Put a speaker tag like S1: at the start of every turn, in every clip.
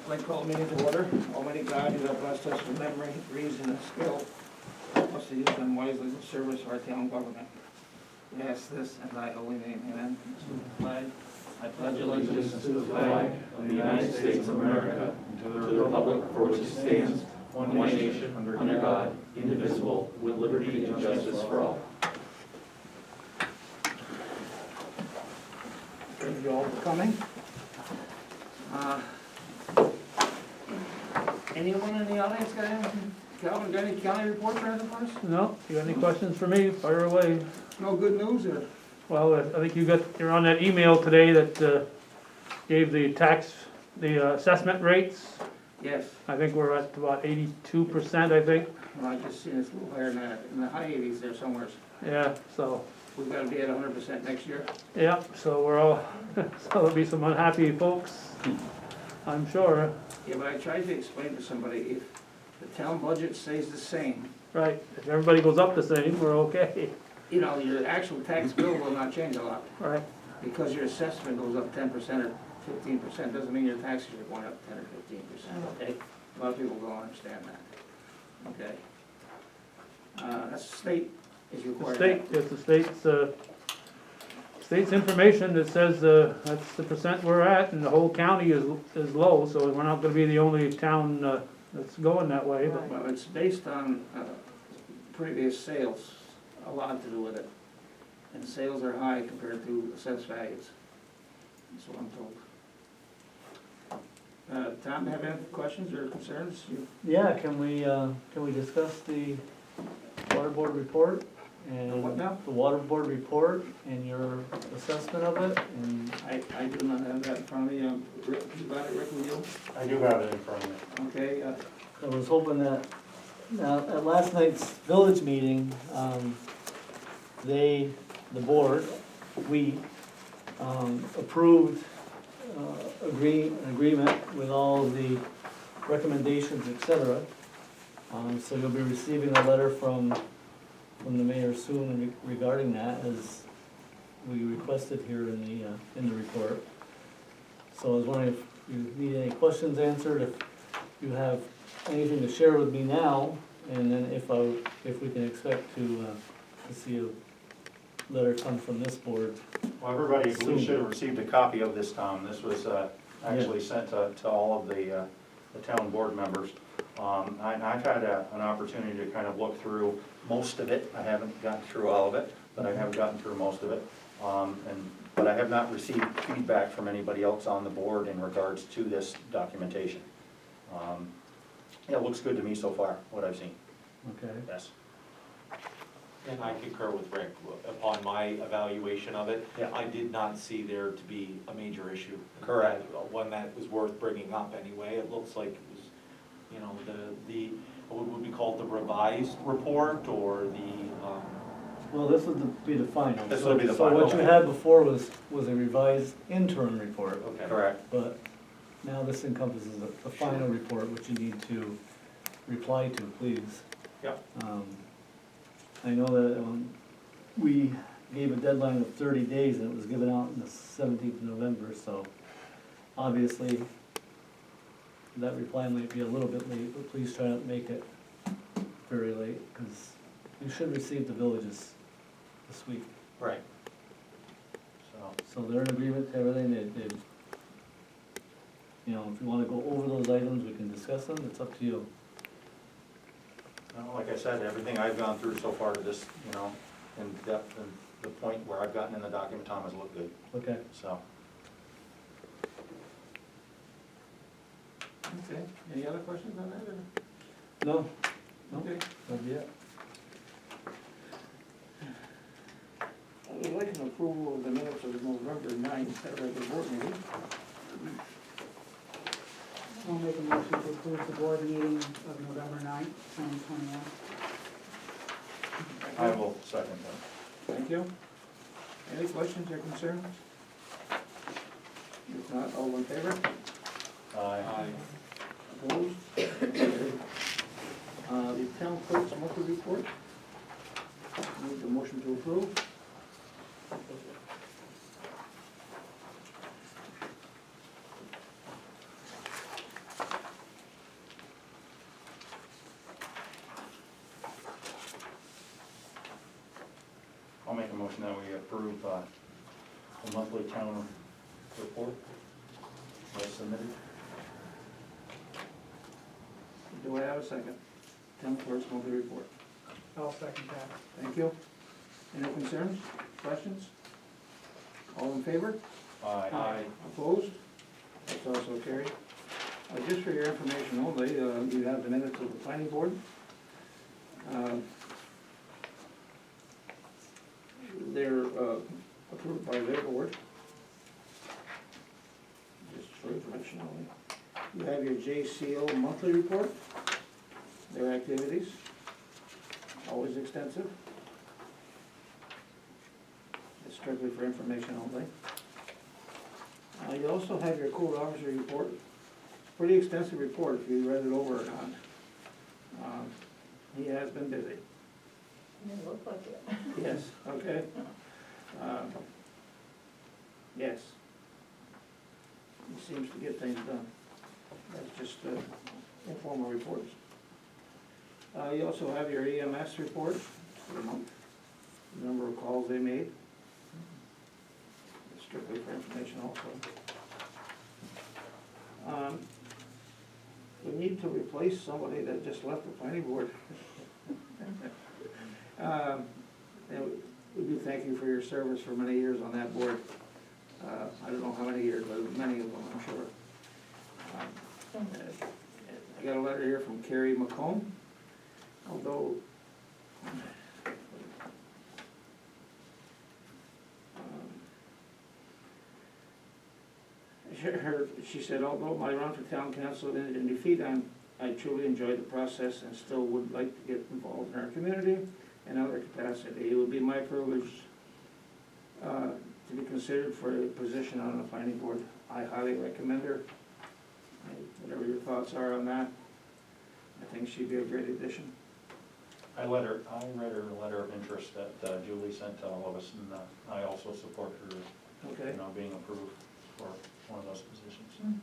S1: Like call meeting to order. Almighty God, you have blessed us with memory, reason, and skill. Help us to use them wisely in service of our town government. We ask this in thy holy name, amen. Flag. I pledge allegiance to the flag of the United States of America, and to the republic for which it stands, one nation, under God, indivisible, with liberty and justice for all. Thank you all for coming. Anyone in the audience got anything? Calvin, got any county reports or anything for us?
S2: No, you got any questions for me? Fire away.
S1: No good news or?
S2: Well, I think you're on that email today that gave the assessment rates.
S1: Yes.
S2: I think we're at about 82%, I think.
S1: Well, I just seen it's a little higher than that, in the high 80s there somewhere.
S2: Yeah, so,
S1: We've got to be at 100% next year.
S2: yeah, so we're all, so there'll be some unhappy folks, I'm sure.
S1: Yeah, but I tried to explain to somebody, if the town budget stays the same,
S2: Right, if everybody goes up the same, we're okay.
S1: you know, your actual tax bill will not change a lot.
S2: Right,
S1: Because your assessment goes up 10% or 15%, doesn't mean your taxes are going up 10 or 15%, okay? A lot of people don't understand that, okay? That's the state is
S2: the
S1: required.
S2: state, it's the state's information that says that's the percent we're at, and the whole county is low, so we're not gonna be the only town that's going that way, but.
S1: Well, it's based on previous sales, a lot to do with it. And sales are high compared to assessed values. That's what I'm told. Tom, have any questions or concerns?
S3: Yeah, can we discuss the water board report? And
S1: What now?
S3: the water board report and your assessment of it, and
S1: I do not have that in front of me. Rick, you got it, Rick, with you?
S4: I do have it in front of me.
S1: Okay,
S3: I was hoping that, now, at last night's village meeting, the board, we, approved, agreement with all of the recommendations, et cetera. So you'll be receiving a letter from the mayor soon regarding that, as we requested here in the report. So I was wondering if you need any questions answered, if you have anything to share with me now, and then if we can expect to see a letter come from this board.
S4: Well, everybody,
S3: Soon.
S4: we should have received a copy of this, Tom. This was actually sent to all of the town board members. I've had an opportunity to kind of look through most of it. I haven't gotten through all of it, but I have gotten through most of it. But I have not received feedback from anybody else on the board in regards to this documentation. It looks good to me so far, what I've seen,
S3: Okay.
S4: yes.
S5: And I concur with Rick, upon my evaluation of it,
S4: Yeah.
S5: I did not see there to be a major issue.
S4: Correct.
S5: One that was worth bringing up anyway. It looks like it was, you know, what would we call it, the revised report, or
S3: Well, this would be the final.
S4: This would be the
S3: So
S4: final,
S3: what you
S4: okay.
S3: had before was a revised interim report,
S5: okay.
S4: Correct.
S3: but now this encompasses the final report, which you need to reply to, please.
S4: Yep.
S3: I know that we gave a deadline of 30 days, and it was given out on the 17th of November, so obviously that reply might be a little bit late, but please try not to make it very late, because you should receive the villages this week.
S4: Right.
S3: So they're in agreement to everything, they, you know, if you wanna go over those items, we can discuss them, it's up to you.
S4: Well, like I said, everything I've gone through so far to this, you know, in depth and the point where I've gotten in the document, Tom, has looked good,
S3: Okay.
S4: so.
S1: okay. Any other questions on that, or?
S3: No, no,
S1: Okay.
S3: that'll be it.
S1: I would like an approval of the minutes of the November 9th regular board meeting.
S6: I'll make a motion to approve the board meeting of November 9th, 2021.
S4: I will second that.
S1: Thank you. Any questions or concerns? If not, all in favor?
S4: Aye.
S1: Opposed? The town clerk's monthly report. Need the motion to approve.
S4: motion that we approve, the monthly town report as submitted.
S1: Do I have a second? Town clerk's monthly report.
S6: I'll second that.
S1: Thank you. Any concerns, questions? All in favor?
S4: Aye.
S1: Opposed? That's also carried. Just for your information only, you have the minutes of the planning board. They're approved by their board. Just for information only. You have your JCO monthly report, their activities, always extensive. It's strictly for information only. You also have your code officer report, pretty extensive report if you read it over or not. He has been busy.
S7: It looked like it.
S1: Yes, okay. Yes. He seems to get things done. That's just informal reports. You also have your EMS report for the month, the number of calls they made. It's strictly for information also. We need to replace somebody that just left the planning board. And we do thank you for your service for many years on that board. I don't know how many years, but many of them, I'm sure. I got a letter here from Carrie McComb, although she said, although my run for town council ended in defeat, I truly enjoyed the process and still would like to get involved in our community in other capacity. It would be my privilege to be considered for a position on the planning board. I highly recommend her. Whatever your thoughts are on that, I think she'd be a great addition.
S4: I read her letter of interest that Julie sent to all of us, and I also support her,
S1: Okay?
S4: being approved for one of those positions.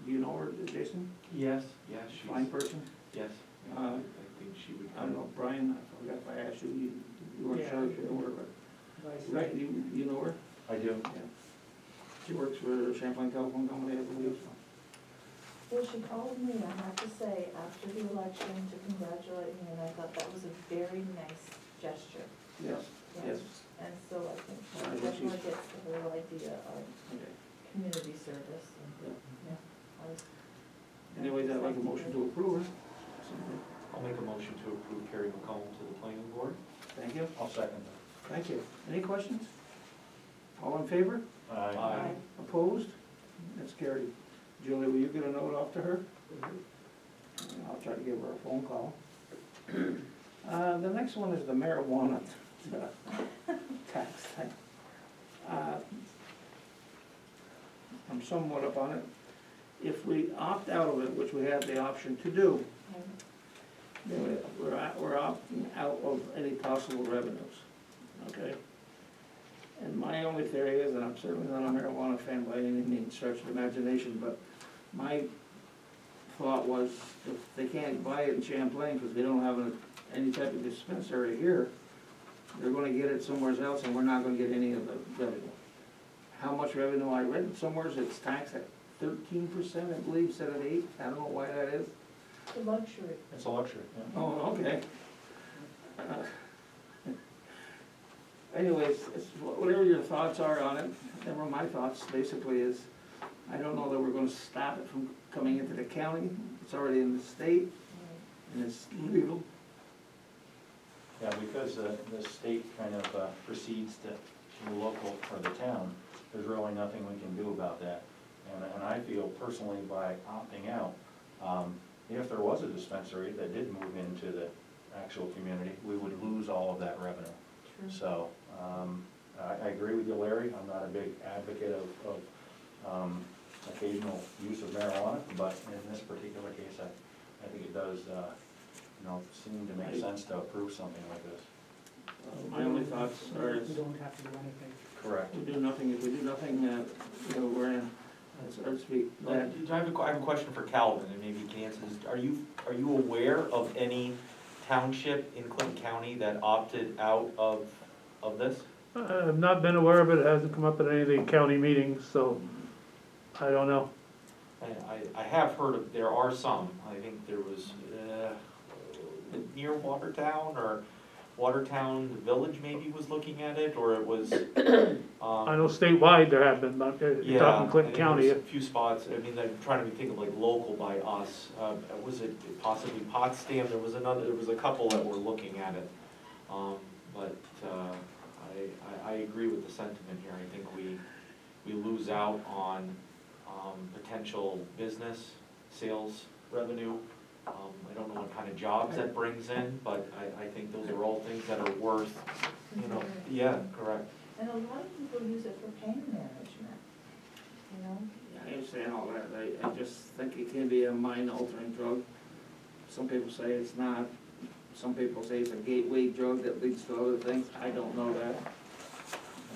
S1: Do you know her, Jason?
S5: Yes, yes, she's,
S1: Fine person?
S5: yes,
S1: Uh,
S5: I think she would.
S1: I don't know, Brian, I forgot if I asked you, you weren't sure if you know her, but, right, you know her?
S4: I do.
S1: Yeah. She works for Champlain Telephone Company, I believe, so.
S7: Well, she called me, I have to say, after the election to congratulate me, and I thought that was a very nice gesture.
S1: Yes, yes.
S7: And so I think she
S1: I think
S7: definitely
S1: she's-
S7: gets the whole idea of
S1: Okay.
S7: community service and,
S1: Yeah.
S7: yeah. I was-
S1: Anyways, I'd like a motion to approve her.
S5: I'll make a motion to approve Carrie McCollum to the planning board.
S1: Thank you,
S4: I'll second that.
S1: thank you. Any questions? All in favor?
S5: Aye.
S1: Opposed? That's carried. Julie, will you get a note off to her? I'll try to give her a phone call. The next one is the marijuana tax thing. I'm somewhat up on it. If we opt out of it, which we have the option to do, then we're opting out of any possible revenues, okay? And my only theory is, and I'm certainly not a marijuana fan by any means, stretch of imagination, but my thought was, if they can't buy it in Champlain because they don't have any type of dispensary here, they're gonna get it somewhere else and we're not gonna get any of the revenue. How much revenue I read somewhere, it's taxed at 13%, I believe, instead of 8%, I don't know why that is.
S7: The luxury.
S4: It's a luxury, yeah.
S1: Oh, okay. Anyways, whatever your thoughts are on it, never my thoughts, basically is, I don't know that we're gonna stop it from coming into the county. It's already in the state, and it's legal.
S4: Yeah, because the state kind of proceeds to the local or the town, there's really nothing we can do about that. And I feel personally by opting out, if there was a dispensary that did move into the actual community, we would lose all of that revenue.
S7: True.
S4: So, I agree with you, Larry, I'm not a big advocate of occasional use of marijuana, but in this particular case, I think it does, seem to make sense to approve something like this.
S1: My only thoughts are,
S6: We don't have to do anything.
S4: Correct.
S1: if we do nothing, we're in, so to speak.
S5: I have a question for Calvin, and maybe you can answer this. Are you aware of any township in Clinton County that opted out of this?
S2: I've not been aware of it, it hasn't come up at any of the county meetings, so I don't know.
S5: I have heard of, there are some, I think there was, near Watertown, or Watertown Village maybe was looking at it, or it was,
S2: I know statewide there have been, but you're
S5: yeah,
S2: talking
S5: I
S2: Clinton
S5: think there
S2: County.
S5: was a few spots, I mean, I'm trying to think of like local by us, was it possibly Potsdam, there was a couple that were looking at it. But, I agree with the sentiment here, I think we lose out on, potential business, sales revenue. I don't know what kind of jobs that brings in, but I think those are all things that are worth, you know, yeah, correct.
S7: And a lot of people use it for pain management, you know?
S1: I understand all that, I just think it can be a mind-altering drug. Some people say it's not, some people say it's a gateway drug that leads to other things, I don't know that.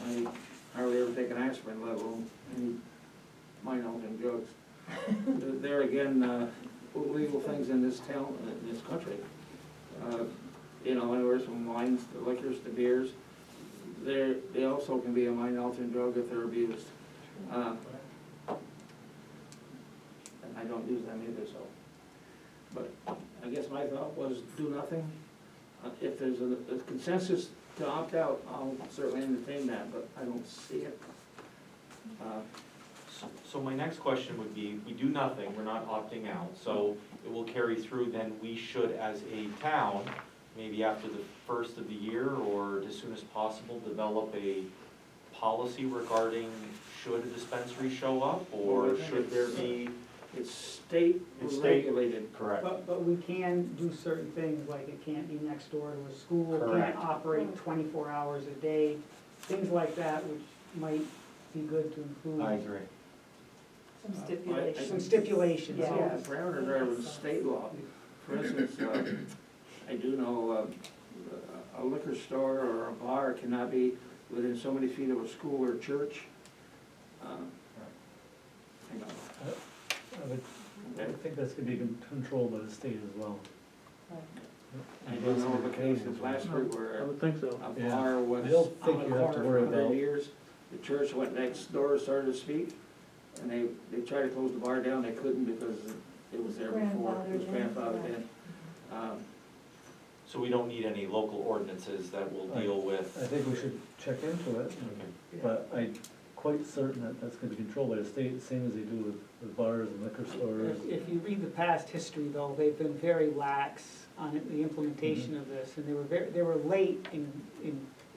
S1: I hardly ever take an aspirin, let alone any mind-altering drugs. There again, illegal things in this town, in this country. You know, anywhere from wines to liquors to beers. They also can be a mind-altering drug if they're abused. And I don't use them either, so. But I guess my thought was do nothing. If there's a consensus to opt out, I'll certainly entertain that, but I don't see it.
S5: So my next question would be, we do nothing, we're not opting out, so it will carry through, then we should, as a town, maybe after the first of the year, or as soon as possible, develop a policy regarding should a dispensary show up, or
S1: Well, I think
S5: should there be?
S1: It's state
S4: It's state-
S1: regulated.
S4: Correct.
S6: But we can do certain things, like it can't be next door to a school,
S4: Correct.
S6: can't operate 24 hours a day, things like that, which might be good to include.
S4: I agree.
S7: Some stipulations.
S6: Some stipulations,
S7: Yeah.
S6: yes.
S1: The parameters are in state law. For instance, I do know a liquor store or a bar cannot be within so many feet of a school or church. Hang on.
S3: I think that's gonna be controlled by the state as well.
S1: I do know of a case this last week
S2: I
S1: where
S2: would think so.
S1: a
S3: Yeah.
S1: bar was
S3: I don't think
S1: on
S3: you
S1: the
S3: have to
S1: corner
S3: worry
S1: for 100
S3: about-
S1: years. The church went next door, started to speak, and they tried to close the bar down, they couldn't because it was there before, it was grandfathered in.
S5: So we don't need any local ordinances that will deal with?
S3: I think we should check into it,
S5: Okay.
S3: but I'm quite certain that that's gonna be controlled by the state, the same as they do with bars and liquor stores.
S6: If you read the past history, though, they've been very lax on the implementation of this, and they were late in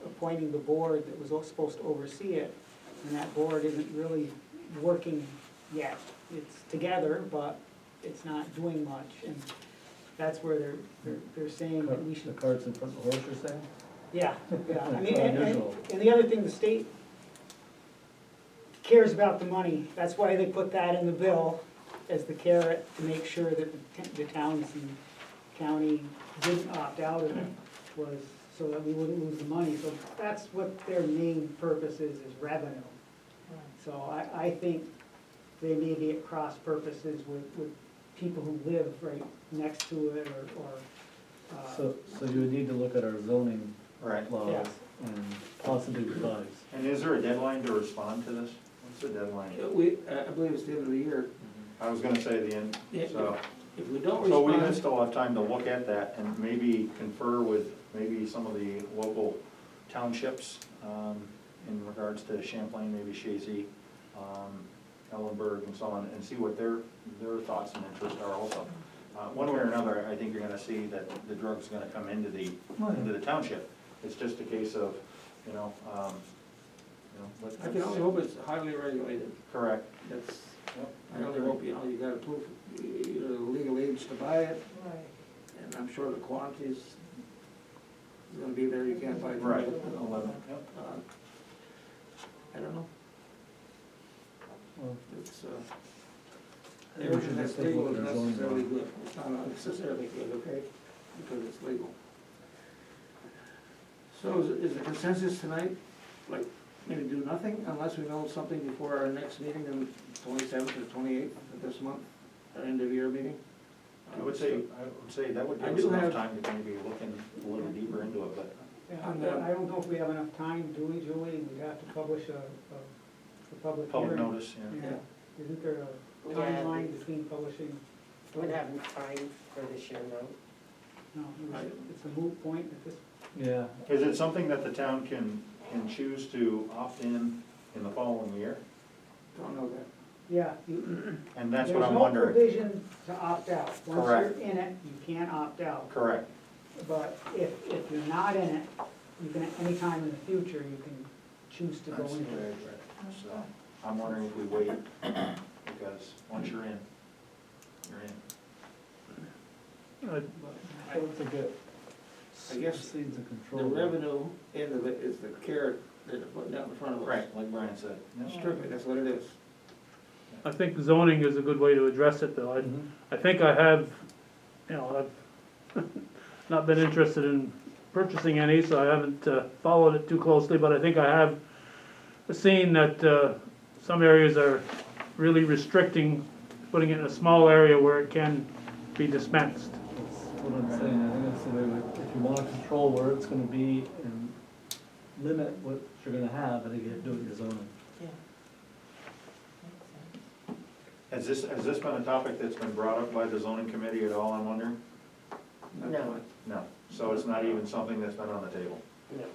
S6: appointing the board that was supposed to oversee it, and that board isn't really working yet. It's together, but it's not doing much, and that's where they're saying that we
S3: The
S6: should.
S3: carts in front of the horse, you're saying?
S6: Yeah, yeah, I mean,
S3: It's
S6: and
S3: unusual.
S6: the other thing, the state cares about the money, that's why they put that in the bill as the carrot, to make sure that the towns and county didn't opt out of it, was so that we wouldn't lose the money, so that's what their main purpose is revenue. So I think they may be at cross purposes with people who live right next to it, or
S3: So you would need to look at our zoning
S4: Right.
S3: laws
S6: Yeah.
S3: and possibly revise.
S4: And is there a deadline to respond to this? What's the deadline?
S1: I believe it's the end of the year.
S4: I was gonna say the end,
S1: Yeah,
S4: so.
S1: If we don't
S4: So we would
S1: respond,
S4: still have time to look at that and maybe confer with maybe some of the local townships in regards to Champlain, maybe Shazy, Ellenberg and so on, and see what their thoughts and interests are also. One way or another, I think you're gonna see that the drug's gonna come into the township. It's just a case of, you know, what.
S1: I can only hope it's highly regulated.
S4: Correct.
S1: That's,
S4: Yep.
S1: I only hope, you gotta prove you're the legal age to buy it,
S7: Right.
S1: and I'm sure the quantity's gonna be there, you can't buy it.
S4: Right, 11, yep.
S1: I don't know,
S3: Well,
S1: it's,
S3: I think we
S1: everything
S3: should
S1: that's
S3: just take a
S1: legal
S3: look
S1: is
S3: at our zoning
S1: necessarily
S3: law.
S1: good, it's not unnecessarily good, okay, because it's legal. So is the consensus tonight, like, maybe do nothing unless we know something before our next meeting on 27th or 28th of this month, our end of year meeting?
S4: I would say that would
S1: I
S4: give us
S1: do
S4: enough
S1: have-
S4: time to maybe look a little deeper into it, but
S6: Yeah,
S1: On the-
S6: I don't know if we have enough time, do we, Julie? We'd have to publish a public hearing.
S4: public notice, yeah.
S6: Yeah, isn't there a
S8: Yeah.
S6: timeline between publishing?
S8: Would have time for this year, no?
S6: No, it's a moot point at this,
S3: Yeah,
S4: Is it something that the town can choose to opt in the following year?
S1: Don't know that.
S6: yeah.
S4: And that's what I'm wondering.
S6: There's no provision to opt out. Once
S4: Correct.
S6: you're in it, you can't opt out.
S4: Correct.
S6: But if you're not in it, you can, anytime in the future, you can choose to go
S4: That's the
S6: into
S4: way I
S6: it.
S4: read it. So I'm wondering if we wait, because once you're in, you're in.
S3: I don't think it
S1: I guess
S3: supersedes the
S1: The
S3: control.
S1: revenue end of it is the carrot that they're putting out in front of us.
S4: Right, like Brian said.
S1: Strictly, that's what it is.
S2: I think zoning is a good way to address it, though.
S3: Mhm.
S2: I think I have, you know, I've not been interested in purchasing any, so I haven't followed it too closely, but I think I have seen that some areas are really restricting, putting it in a small area where it can be dispensed.
S3: That's what I'm saying, I think that's the way, if you wanna control where it's gonna be and limit what you're gonna have, I think you have to do it in your zoning.
S7: Yeah. Makes sense.
S4: Has this been a topic that's been brought up by the zoning committee at all, I'm wondering?
S8: No.
S4: No, so it's not even something that's been on the table?
S8: No.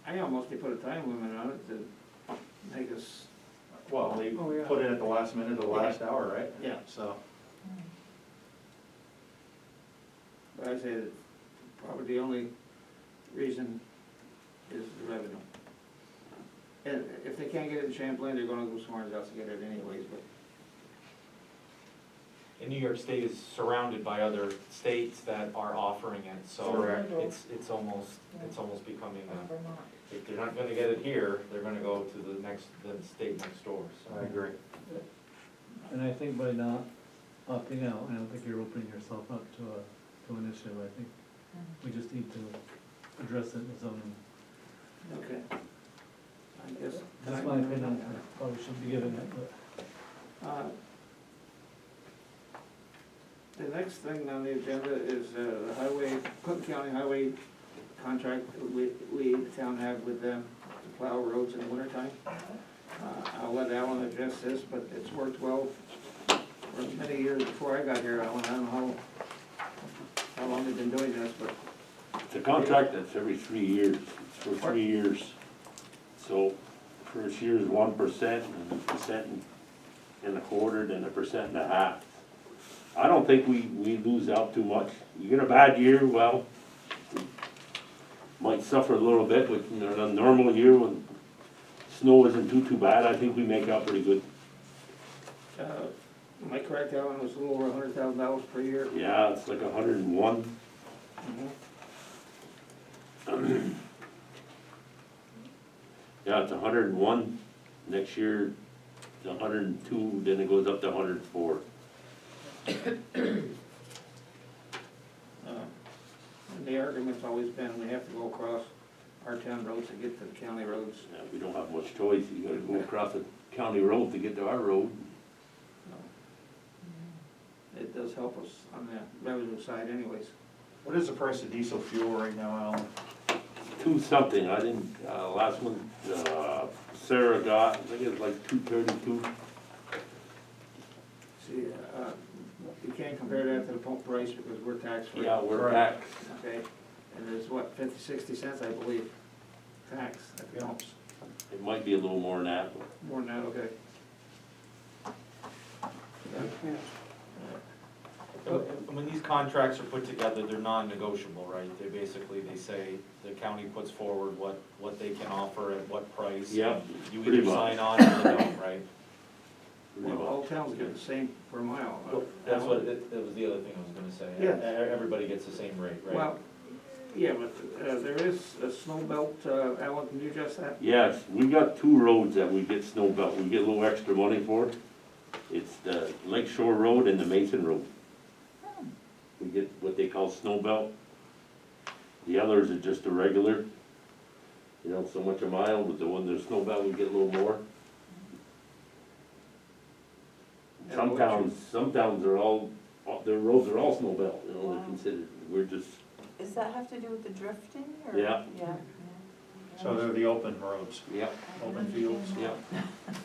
S1: I almost put a time limit on it to make us,
S4: Well, they
S1: Oh, yeah.
S4: put it at the last minute of the last hour, right?
S1: yeah,
S4: So,
S1: but I say that probably the only reason is the revenue. And if they can't get it in Champlain, they're gonna go somewhere else to get it anyways, but
S5: And New York State is surrounded by other states that are offering it, so
S4: Correct.
S5: it's almost becoming a,
S7: Vermont.
S5: if they're not gonna get it here, they're gonna go to the state next door,
S4: I
S5: so.
S4: agree.
S3: And I think by not opting out, I don't think you're opening yourself up to an issue, I think we just need to address it in zoning.
S1: okay. I guess.
S3: That's my opinion, I probably shouldn't be giving it, but.
S1: The next thing on the agenda is the highway, Cook County Highway contract we, the town have with them to plow roads in the wintertime. I'll let Alan address this, but it's worked well for many years before I got here, Alan. I don't know how long they've been doing this, but
S9: It's a contract that's every 3 years, it's for 3 years. So, first year is 1%, and 1.25%, then 1.5%. I don't think we lose out too much. You get a bad year, well, might suffer a little bit, but in a normal year when snow isn't too bad, I think we make out pretty good.
S1: am I correct, Alan? It was a little over $100,000 per year?
S9: Yeah, it's like 101.
S1: Mhm.
S9: Yeah, it's 101. Next year, it's 102, then it goes up to 104.
S1: And the argument's always been, we have to go across our town roads to get to the county roads.
S9: Yeah, we don't have much choice, you gotta go across a county road to get to our road.
S1: It does help us on the revenue side anyways.
S4: What is the price of diesel fuel right now, Alan?
S9: 2 something, I didn't, last one, Sarah got, I think it's like 232.
S1: See, you can't compare that to the pump price because we're tax-free.
S9: Yeah, we're taxed.
S1: Okay, and there's what, 50, 60 cents, I believe, tax at the pumps.
S9: It might be a little more than that, but
S1: More than that, okay.
S6: Yeah.
S5: When these contracts are put together, they're non-negotiable, right? They say, the county puts forward what they can offer at what price.
S9: Yeah,
S5: You
S9: pretty
S5: either
S9: much.
S5: sign on or you don't, right?
S9: pretty
S1: Well, all
S9: much.
S1: towns get the same per mile.
S5: That's what, that was the other thing I was gonna say.
S1: Yeah.
S5: Everybody gets the same rate, right?
S1: Well, yeah, but there is a snow belt, Alan, can you address that?
S9: Yes, we got 2 roads that we get snow belt, we get a little extra money for. It's the Lake Shore Road and the Mason Road. We get what they call snow belt. The others are just a regular, you know, so much a mile, but the one that's snow belt, we get a little more. Some towns are all, their roads are all snow belt, you know,
S7: Wow.
S9: they're considered, we're just,
S7: Does that have to do with the drifting or?
S9: Yeah.
S7: Yeah.
S4: So they're the open roads,
S9: yeah,
S4: open fields.
S9: yeah.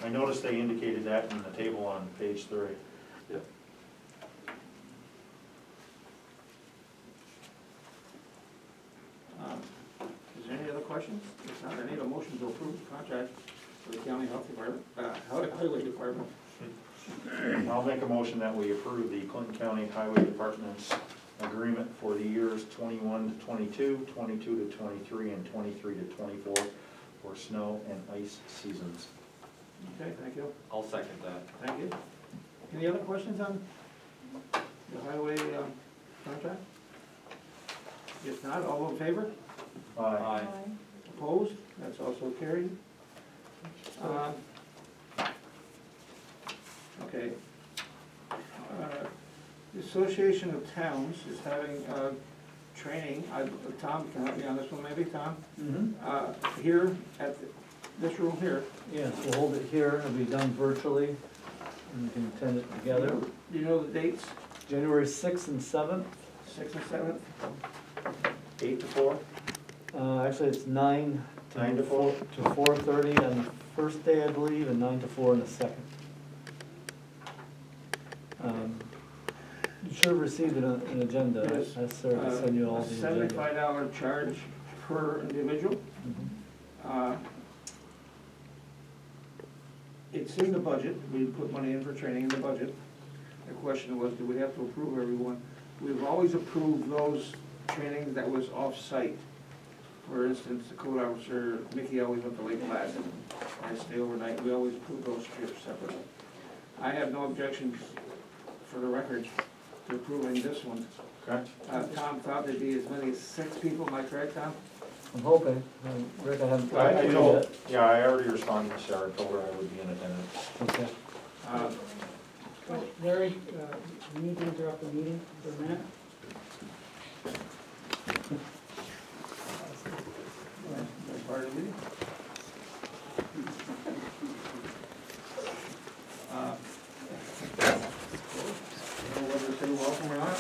S4: I noticed they indicated that in the table on page 3.
S1: Is there any other questions? If not, I need a motion to approve the contract for the county health department, highway department.
S4: I'll make a motion that we approve the Clinton County Highway Department's agreement for the years 21 to 22, 22 to 23, and 23 to 24 for snow and ice seasons.
S1: Okay, thank you,
S5: I'll second that.
S1: thank you. Any other questions on the highway contract? If not, all in favor?
S4: Aye.
S1: Opposed? That's also carried. Okay. The Association of Towns is having training. Tom can help me on this one maybe, Tom? Here at this room here.
S3: Yes, we'll hold it here, it'll be done virtually, and we can attend it together.
S1: Do you know the dates?
S3: January 6th and 7th,
S1: 6th and 7th?
S4: 8 to 4?
S3: Actually, it's 9
S4: to 4?
S3: to 4:30 on the first day, I believe, and 9 to 4 on the second. You should have received an agenda.
S1: Yes.
S3: That's Sarah to send you all the agenda.
S1: $75 charge per individual.
S3: Mhm.
S1: It's in the budget, we put money in for training in the budget. The question was, do we have to approve everyone? We've always approved those trainings that was off-site. For instance, the code officer, Mickey always went to Lake Placid, I stay overnight, we always approve those trips separately. I have no objections, for the record, to approving this one.
S4: Okay.
S1: Tom thought there'd be as many as 6 people, am I correct, Tom?
S3: I'm hoping. Rick, I haven't talked
S4: I
S3: to you
S4: told,
S3: yet.
S4: yeah, I already responded to Sarah, told her I would be in attendance.
S3: Okay.
S6: Larry, we need to interrupt the meeting for a minute.
S1: That's part of the meeting. Whether to say welcome or not?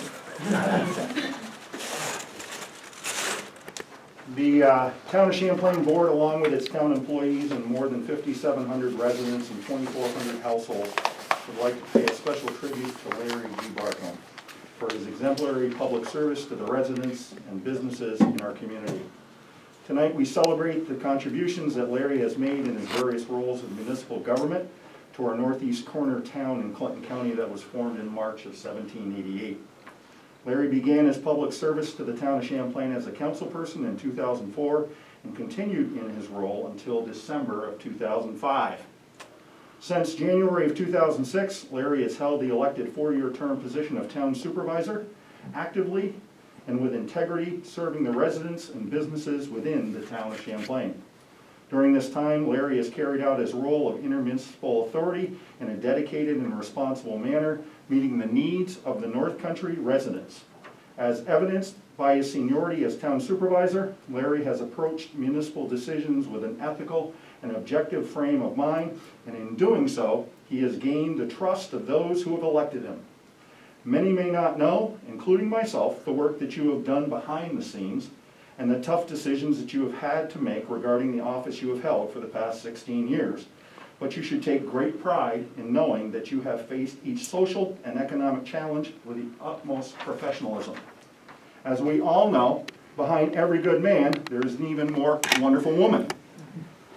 S4: The Town of Champlain Board, along with its town employees and more than 5,700 residents and 2,400 households, would like to pay a special tribute to Larry G. Barcombe for his exemplary public service to the residents and businesses in our community. Tonight, we celebrate the contributions that Larry has made in his various roles in municipal government to our northeast corner town in Clinton County that was formed in March of 1788. Larry began his public service to the town of Champlain as a councilperson in 2004 and continued in his role until December of 2005. Since January of 2006, Larry has held the elected 4-year term position of town supervisor, actively and with integrity serving the residents and businesses within the town of Champlain. During this time, Larry has carried out his role of intermunicipal authority in a dedicated and responsible manner, meeting the needs of the North Country residents. As evidenced by his seniority as town supervisor, Larry has approached municipal decisions with an ethical and objective frame of mind, and in doing so, he has gained the trust of those who have elected him. Many may not know, including myself, the work that you have done behind the scenes and the tough decisions that you have had to make regarding the office you have held for the past 16 years. But you should take great pride in knowing that you have faced each social and economic challenge with the utmost professionalism. As we all know, behind every good man, there is an even more wonderful woman.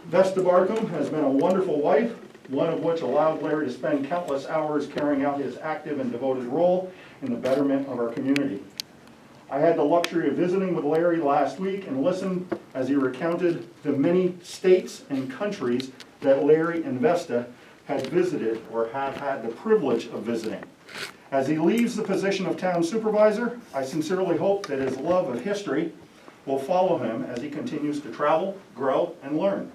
S4: Vesta Barcombe has been a wonderful wife, one of which allowed Larry to spend countless hours carrying out his active and devoted role in the betterment of our community. I had the luxury of visiting with Larry last week and listened as he recounted the many states and countries that Larry and Vesta had visited or have had the privilege of visiting. As he leaves the position of town supervisor, I sincerely hope that his love of history will follow him as he continues to travel, grow, and learn.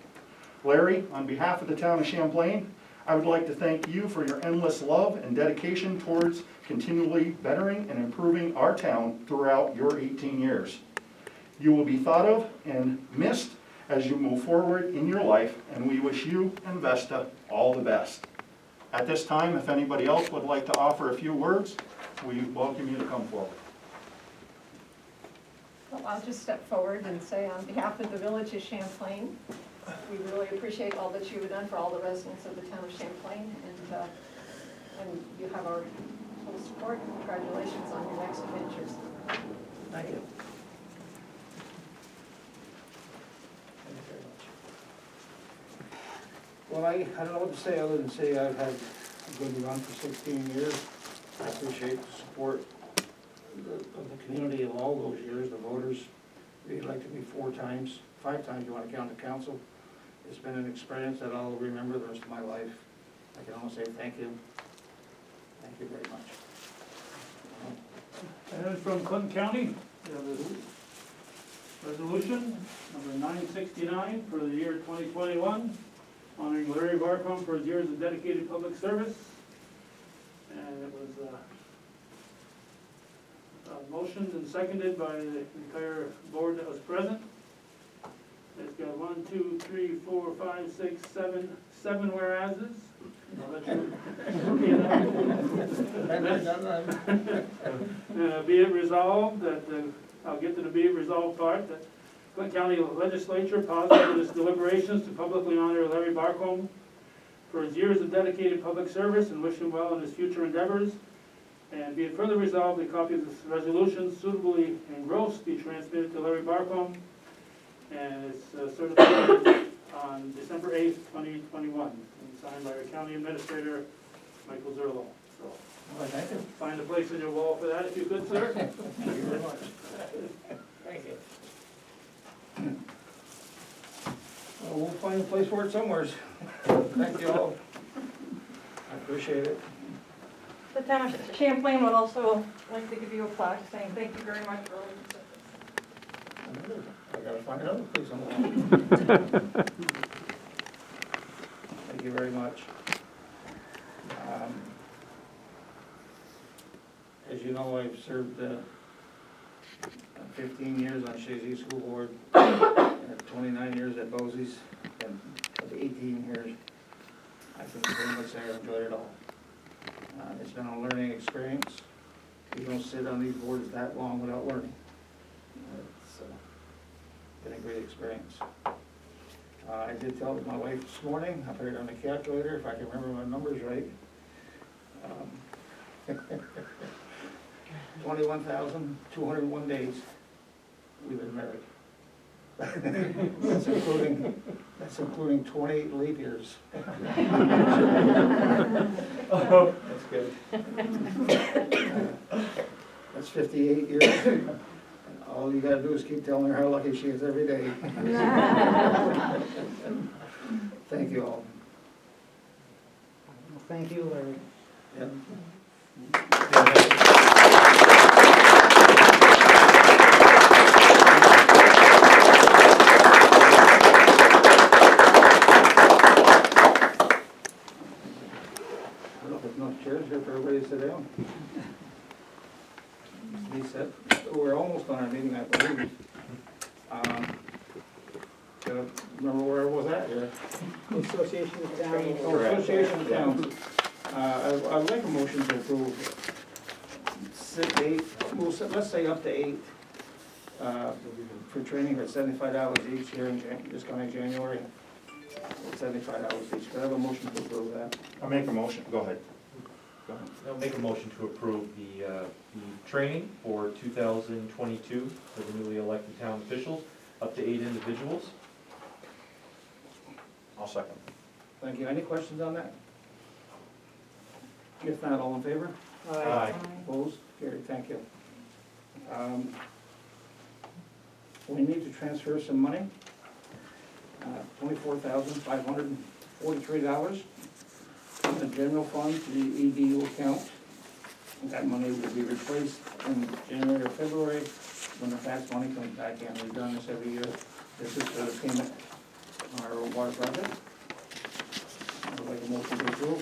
S4: Larry, on behalf of the town of Champlain, I would like to thank you for your endless love and dedication towards continually bettering and improving our town throughout your 18 years. You will be thought of and missed as you move forward in your life, and we wish you and Vesta all the best. At this time, if anybody else would like to offer a few words, we welcome you to come forward.
S10: Well, I'll just step forward and say on behalf of the village of Champlain, we really appreciate all that you have done for all the residents of the town of Champlain, and you have our full support. Congratulations on your next adventures.
S1: Thank you. Well, I don't know what to say other than say I've had a good run for 16 years. I appreciate the support of the community of all those years. The voters re-elected me 5 times, you want to count the council. It's been an experience that I'll remember the rest of my life. I can only say thank you. Thank you very much.
S2: And from Clinton County, we have a resolution number 969 for the year 2021, honoring Larry Barcombe for his years of dedicated public service. And it was motioned and seconded by the entire board that was present. It's got 1, 2, 3, 4, 5, 6, 7 whereases. I'll let you- Be it resolved that, I'll get to the be it resolved part, that Clinton County Legislature pauses its deliberations to publicly honor Larry Barcombe for his years of dedicated public service and wish him well in his future endeavors. And be it further resolved, a copy of this resolution suitably engrossed be transmitted to Larry Barcombe, and it's certified on December 8th, 2021, and signed by our county administrator, Michael Zerlo. So,
S1: Well, thank you.
S2: find a place in your wall for that if you could, sir.
S1: Thank you very much. Thank you. Well, we'll find a place for it somewhere. Thank you all. I appreciate it.
S11: The town of Champlain would also like to give you a plaque saying thank you very much for all your service.
S1: I gotta find another place on the wall. Thank you very much. As you know, I've served 15 years on Shazy School Board, 29 years at Bosey's, and of 18 years, I can pretty much say I've enjoyed it all. It's been a learning experience. You don't sit on these boards that long without learning. It's been a great experience. I did tell my wife this morning, I put it on the calculator if I can remember my numbers right. 21,201 days we've been married. That's including 28 leap years. That's good. That's 58 years. And all you gotta do is keep telling her how lucky she is every day. Thank you all.
S6: Well, thank you, Larry.
S1: Yep. There's no chairs here for everybody to sit down. He said, we're almost on our meeting, I believe. Gotta remember where I was at here.
S6: Association of Towns.
S1: Oh, Association of Towns. I'd like a motion to approve 8, let's say up to 8, for training at $75 each here in this coming January. $75 each. Could I have a motion to approve that?
S4: I'll make a motion, go ahead.
S5: I'll make a motion to approve the training for 2022 for the newly elected town officials, up to 8 individuals.
S4: I'll second.
S1: Thank you. Any questions on that? If not, all in favor?
S4: Aye.
S1: Opposed? Carried. Thank you. We need to transfer some money. $24,543 from the general fund to the EDU account. That money will be replaced in January or February when the tax money comes back in. We've done this every year. This is for the payment on our water project. I would like a motion to approve.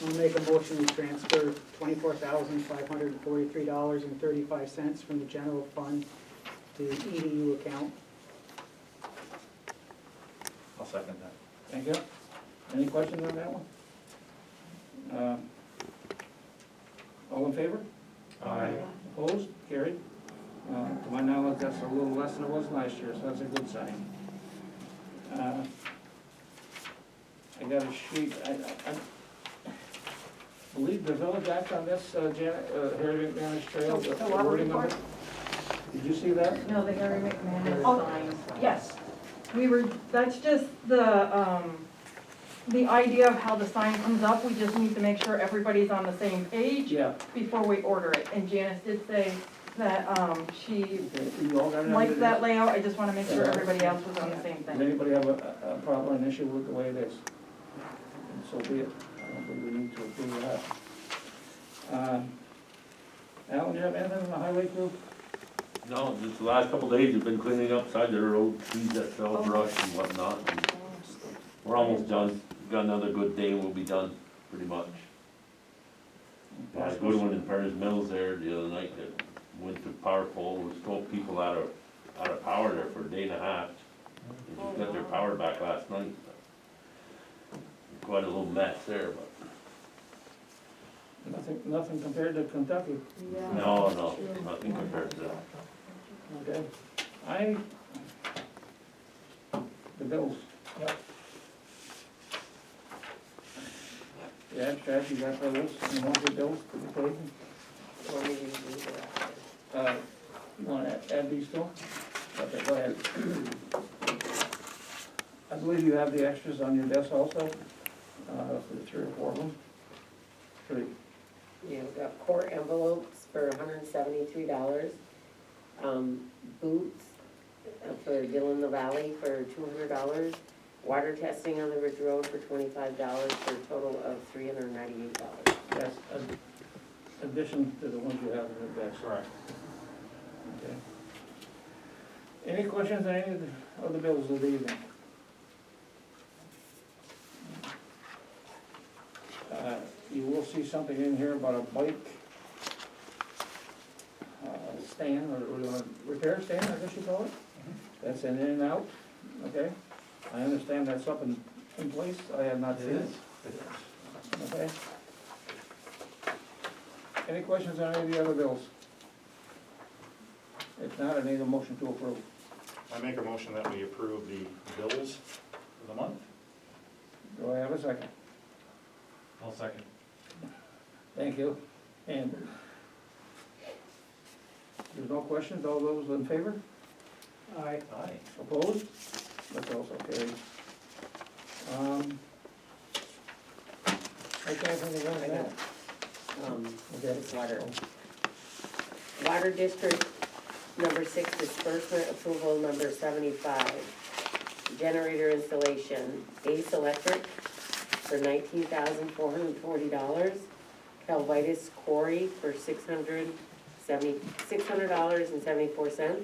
S6: I'll make a motion to transfer $24,543.35 from the general fund to the EDU account.
S4: I'll second that.
S1: Thank you. Any questions on that one? in favor?
S4: Aye.
S1: Opposed? Carried. To my knowledge, that's a little less than it was last year, so that's a good sign. I got a sheet, I believe the village act on this, Janet, Heritage Advantage Trail.
S11: The water
S1: wording of
S11: report?
S1: it. Did you see that?
S11: No, the Harry McManus
S10: Oh,
S11: signs.
S10: Yes,
S11: We were, that's just the idea of how the sign comes up. We just need to make sure everybody's on the same page
S1: Yeah.
S11: before we order it. And Janice did say that she
S1: Okay, you all got it under
S11: liked
S1: this?
S11: that layout. I just want to make sure everybody else was on the same
S1: Does
S11: thing.
S1: anybody have a problem, an issue with the way it is? And so be it. I don't think we need to approve that. Alan, you have anything on the highway crew?
S9: No, just the last couple days, we've been cleaning up side of the road, trees that fell, brush and whatnot. And we're almost done. We've got another good day and we'll be done, pretty much. A good one in Perez Mills there the other night that went to power pole, was 12 people out of power there for a day and a half. They just got their power back last night. Quite a little mess there, but
S1: Nothing compared to Kentucky.
S9: no, nothing compared to that.
S1: Okay. The bills.
S3: Yep.
S1: The abstract, you got those, and the monthly bills to be paid?
S8: Want me to do that?
S1: You wanna add these still? Okay, go ahead. I believe you have the extras on your desk also, for the 3 or 4 of them. 3.
S8: Yeah, we got court envelopes for $173. Boots for Dillon the Valley for $200. Water testing on the Ridge Road for $25 for a total of $398.
S1: That's an addition to the ones you have in your desk.
S4: Correct.
S1: Okay. Any questions on any of the bills of the evening? You will see something in here about a bike stand, or repair stand, I guess you call it. That's an in and out, okay? I understand that's up in place, I have not seen it. Okay. Any questions on any of the other bills? If not, I need a motion to approve.
S4: I make a motion that we approve the bills for the month.
S1: Do I have a second?
S5: I'll second.
S1: Thank you. And there's no questions, all those in favor?
S6: Aye.
S4: Aye.
S1: Opposed? That's also carried. I can't think of anything else. Okay.
S8: It's water. Water District number 6 disbursement approval number 75. Generator installation, Ace Electric for $19,440. Calvitis Quarry for $600.74.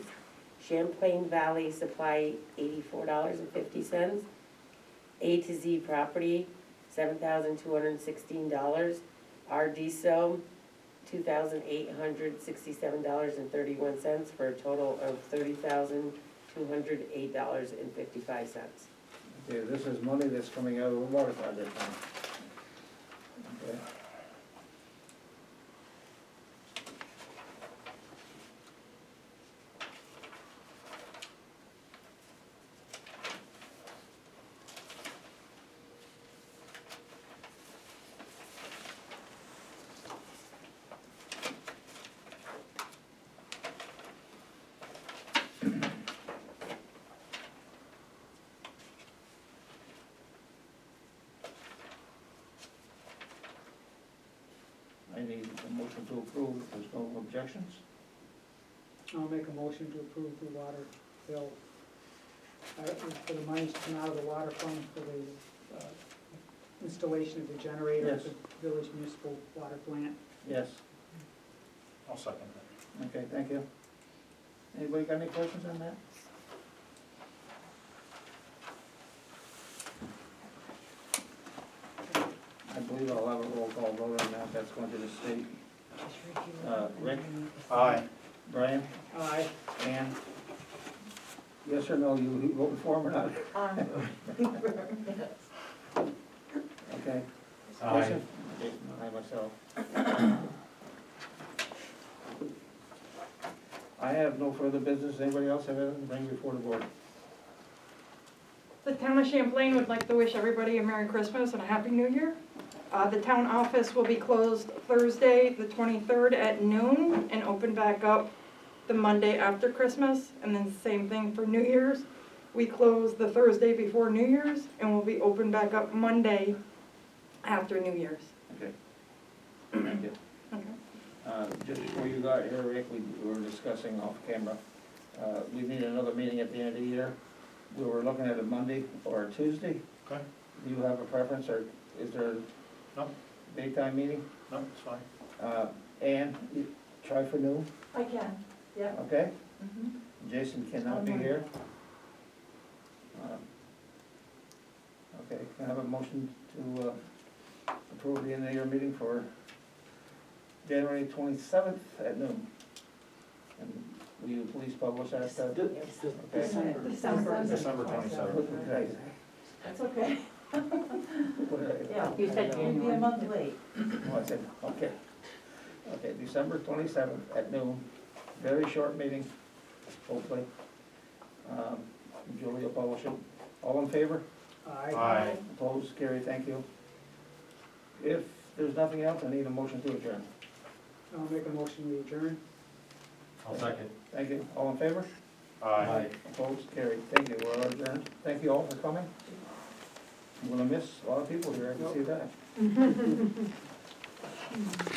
S8: Champlain Valley Supply, $84.50. A to Z Property, $7,216. RDSO, $2,867.31 for a total of $30,208.55.
S1: Okay, this is money that's coming out of the water project fund. Okay. I need a motion to approve if there's no objections.
S6: I'll make a motion to approve the water bill. For the monies to come out of the water fund for the installation of the generator at
S1: Yes.
S6: the village municipal water plant.
S1: Yes.
S4: I'll second that.
S1: Okay, thank you. Anybody got any questions on that? I believe I'll have a roll call vote on that, that's going to the state. Rick?
S4: Aye.
S1: Brian?
S6: Aye.
S1: Ann? Yes or no, you voting for him or not? Okay.
S4: Aye.
S1: Discussion? I myself. have no further business. Anybody else have anything to bring before the board?
S11: The town of Champlain would like to wish everybody a Merry Christmas and a Happy New Year. The town office will be closed Thursday, the 23rd at noon, and open back up the Monday after Christmas, and then same thing for New Year's. We close the Thursday before New Year's, and we'll be open back up Monday after New Year's.
S1: Okay. Thank you.
S11: Okay.
S1: Just before you got here, Rick, we were discussing off camera, we need another meeting at the end of the year. We were looking at a Monday or a Tuesday.
S4: Okay.
S1: Do you have a preference, or is there
S4: No,
S1: a daytime meeting?
S4: no, it's fine.
S1: Ann, you try for noon,
S7: I can, yeah.
S1: okay?
S7: Mhm.
S1: Jason cannot be here. Okay, can I have a motion to approve the end of the year meeting for January 27th at noon? And will you please publish that? Okay.
S11: December.
S4: December 27th.
S1: Okay.
S7: That's okay.
S8: Yeah, you said
S7: You'd be a month late.
S1: Oh, I said, okay. Okay, December 27th at noon, very short meeting, hopefully. Julie will publish it. All in favor?
S4: Aye.
S1: Opposed, carried, thank you. If there's nothing else, I need a motion to adjourn.
S6: I'll make a motion to adjourn.
S4: I'll second.
S1: Thank you. All in favor?
S4: Aye.
S1: Opposed, carried. Thank you. We're adjourned. Thank you all for coming. I'm gonna miss a lot of people here, I can see that.